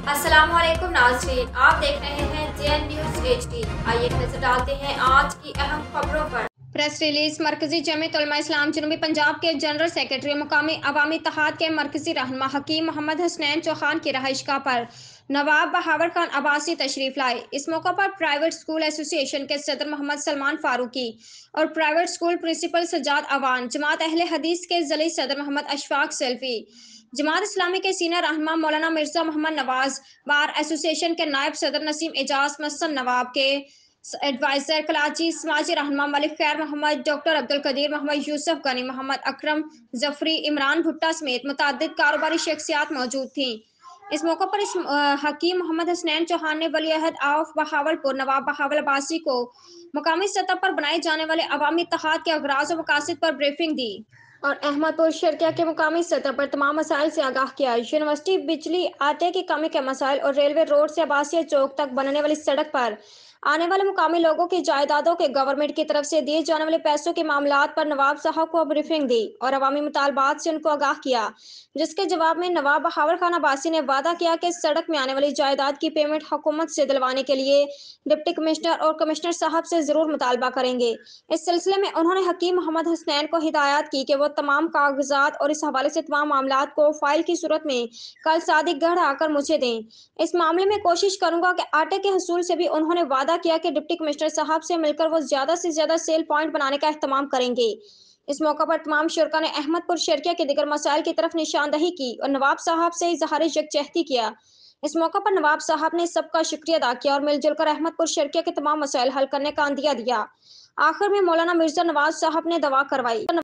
अस्सलाम वालेकुम नाज़रीन, आप देख रहे हैं JN न्यूज़ HD। आइए नजर डालते हैं आज की अहम खबरों पर। Press release. मरकजी जमीयत उलमा इस्लाम जनूबी पंजाब के जनरल सेक्रेटरी मुकामी अवामी इत्तेहाद के मरकजी रहनुमा हकीम मोहम्मद हसनैन चौहान की रहायशगाह पर नवाब बहावर खान अब्बासी तशरीफ लाए। इस मौका पर प्राइवेट स्कूल एसोसिएशन के सदर मोहम्मद सलमान फारूकी और private school principal Sajjad Awan, Jamaat Ahle Hadith के ज़ली सदर मोहम्मद अशफाक सेल्फी, जमात इस्लामी के सीनियर रहनुमा मौलाना मिर्जा मोहम्मद नवाज, बार एसोसिएशन के नायब सदर नसीम एजाज, मसन नवाब के एडवाइजर कराची समाजी रहनुमा मलिक खैर मोहम्मद, डॉक्टर अब्दुल कदीर मोहम्मद, यूसुफ गनी मोहम्मद, अकरम जफरी, इमरान भुट्टा समेत मुतअद्दिद कारोबारी शख्सियात मौजूद थीं। इस मौके पर हकीम मोहम्मद हसनैन चौहान ने वली-अहद ऑफ बहावलपुर नवाब बहावल अब्बासी को मुकामी सतह पर बनाए जाने वाले अवामी इत्तेहाद के अगराज और मकासद पर ब्रीफिंग दी और अहमदपुर शर्किया के मुकामी सतह पर तमाम मसाइल से आगाह किया। यूनिवर्सिटी, बिजली, आटे की कमी के मसाइल और रेलवे रोड से अब्बासिया चौक तक बनने वाली सड़क पर आने वाले मुकामी लोगों की जायदादों के गवर्नमेंट की तरफ से दिए जाने वाले पैसों के मामलात पर नवाब साहब को ब्रीफिंग दी और अवामी मुतालबात से उनको आगाह किया, जिसके जवाब में नवाब बहावर खान अब्बासी ने वादा किया कि सड़क में आने वाली जायदाद की पेमेंट हुकूमत से दिलवाने के लिए डिप्टी कमिश्नर और कमिश्नर साहब से जरूर मुतालबा करेंगे। इस सिलसिले में उन्होंने हकीम मोहम्मद हसनैन को हिदायत की कि वो तमाम कागजात और इस हवाले से तमाम मामलात को फाइल की सूरत में कल सादिकगढ़ आकर मुझे दें। इस मामले में कोशिश करूंगा कि आटे के हसूल से भी उन्होंने वादा किया कि डिप्टी कमिश्नर साहब से मिलकर वो ज्यादा से ज्यादा सेल पॉइंट बनाने का एहतमाम करेंगे। इस मौका पर तमाम शुरा ने अहमदपुर शर्किया के दिगर मसाइल की तरफ निशानदही की और नवाब साहब से इजहार यकजहती किया। इस मौका पर नवाब साहब ने सबका शुक्रिया अदा किया और मिलजुल कर अहमदपुर शर्किया के तमाम मसाइल हल करने का अंदिया दिया। आखिर में मौलाना मिर्जा नवाज साहब ने दवा करवाई।